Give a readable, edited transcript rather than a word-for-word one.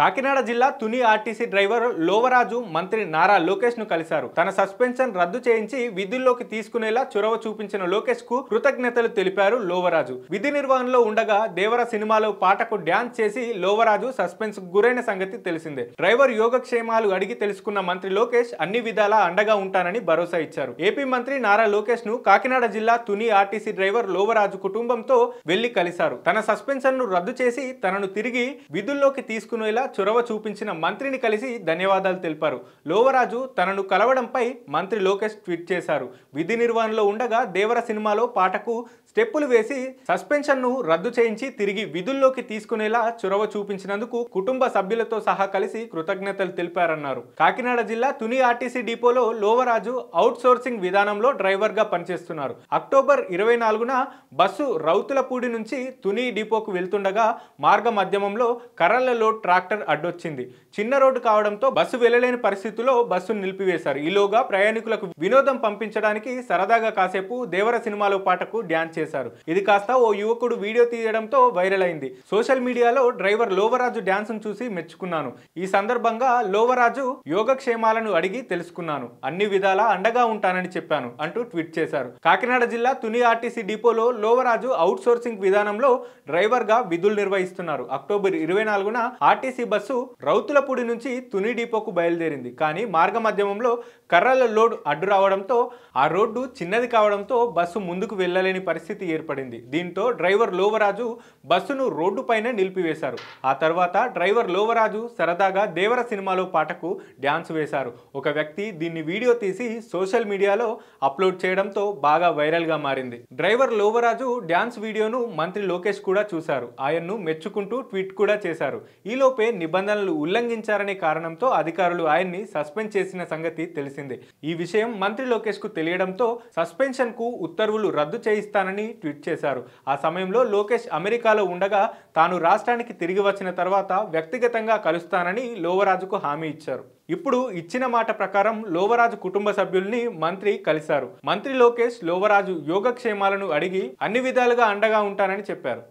కాకినాడ జిల్లా Tuni RTC driver Lovaraju మంత్రి నారా లోకేష్ ను కలిశారు. తన సస్పెన్షన్ రద్దు చేయించి విధుల్లోకి తీసుకునేలా చొరవ చూపించిన లోకేష్ కు కృతజ్ఞతలు తెలిపారు లోవరాజు. విధి నిర్వహణలో ఉండగా దేవర సినిమాలో పాటకు డ్యాన్స్ చేసి లోవరాజు సస్పెన్స్ కు గురైన సంగతి తెలిసిందే. డ్రైవర్ యోగక్షేమాలు అడిగి తెలుసుకున్న మంత్రి లోకేష్ అన్ని విధాలా అండగా ఉంటానని భరోసా ఇచ్చారు. ఏపీ మంత్రి నారా లోకేష్ ను కాకినాడ జిల్లా తుని ఆర్టీసీ డ్రైవర్ లోవరాజు కుటుంబంతో వెళ్లి కలిశారు. తన సస్పెన్షన్ ను రద్దు చేసి తనను తిరిగి విధుల్లోకి తీసుకునేలా చొరవ చూపించిన మంత్రిని కలిసి ధన్యవాదాలు తెలిపారు. లోవరాజు తనను కలవడంపై మంత్రి లోకేష్ ట్వీట్ చేశారు. విధి నిర్వహణలో ఉండగా దేవర సినిమాలో పాటకు స్టెప్పులు వేసి సస్పెన్షన్ ను రద్దు చేయించి తిరిగి విధుల్లోకి తీసుకునేలా చొరవ చూపించినందుకు కుటుంబ సభ్యులతో సహా కలిసి కృతజ్ఞతలు తెలిపారన్నారు. కాకినాడ జిల్లా తుని ఆర్టీసీ డిపోలో లోవరాజు అవుట్ సోర్సింగ్ విధానంలో డ్రైవర్ గా పనిచేస్తున్నారు. అక్టోబర్ 24న బస్సు రౌతులపూడి నుంచి తుని డిపోకు వెళ్తుండగా మార్గ మధ్యమంలో కర్రలలో ట్రాక్టర్ అడ్డొచ్చింది. చిన్న రోడ్డు కావడంతో బస్సు వెళ్లలేని పరిస్థితుల్లో బస్సును నిలిపివేశారు. ఈలోగా ప్రయాణికులకు వినోదం పంపించడానికి సరదాగా కాసేపు దేవర సినిమాలో పాటకు డ్యాన్స్ చేశారు. ఇది కాస్త ఓ యువకుడు వీడియో తీయడంతో వైరల్ అయింది. సోషల్ మీడియాలో డ్రైవర్ లోవరాజు డ్యాన్స్ ను చూసి మెచ్చుకున్నాను. ఈ సందర్భంగా లోవరాజు యోగక్షేమాలను అడిగి తెలుసుకున్నాను. అన్ని విధాలా అండగా ఉంటానని చెప్పాను అంటూ ట్వీట్ చేశారు. కాకినాడ జిల్లా తుని ఆర్టీసీ డిపోలో లోవరాజు అవుట్ సోర్సింగ్ విధానంలో డ్రైవర్ గా విధులు నిర్వహిస్తున్నారు. అక్టోబర్ 24న ఆర్టీసీ బస్సు రౌతులపూడి నుంచి తుని డిపోకు బయలుదేరింది. కానీ మార్గ మధ్యమంలో కర్రల లోడ్ అడ్డు రావడంతో ఆ రోడ్డు చిన్నది కావడంతో బస్సు ముందుకు వెళ్లలేని పరిస్థితి ఏర్పడింది. దీంతో డ్రైవర్ లోవరాజు బస్సును రోడ్డు పైన నిలిపివేశారు. ఆ తర్వాత డ్రైవర్ లోవరాజు సరదాగా దేవర సినిమాలో పాటకు డ్యాన్స్ వేశారు. ఒక వ్యక్తి దీన్ని వీడియో తీసి సోషల్ మీడియాలో అప్లోడ్ చేయడంతో బాగా వైరల్ గా మారింది. డ్రైవర్ లోవరాజు డ్యాన్స్ వీడియోను మంత్రి లోకేష్ కూడా చూశారు. ఆయన్ను మెచ్చుకుంటూ ట్వీట్ కూడా చేశారు. ఈలోపే నిబంధనలు ఉల్లంఘించారనే కారణంతో అధికారులు ఆయన్ని సస్పెండ్ చేసిన సంగతి తెలిసిందే. ఈ విషయం మంత్రి లోకేష్ కు తెలియడంతో సస్పెన్షన్ కు ఉత్తర్వులు రద్దు చేయిస్తానని ట్వీట్ చేశారు. ఆ సమయంలో లోకేష్ అమెరికాలో ఉండగా తాను రాష్ట్రానికి తిరిగి వచ్చిన తర్వాత వ్యక్తిగతంగా కలుస్తానని లోవరాజుకు హామీ ఇచ్చారు. ఇప్పుడు ఇచ్చిన మాట ప్రకారం లోవరాజు కుటుంబ సభ్యుల్ని మంత్రి కలిశారు. మంత్రి లోకేష్ లోవరాజు యోగక్షేమాలను అడిగి అన్ని విధాలుగా అండగా ఉంటానని చెప్పారు.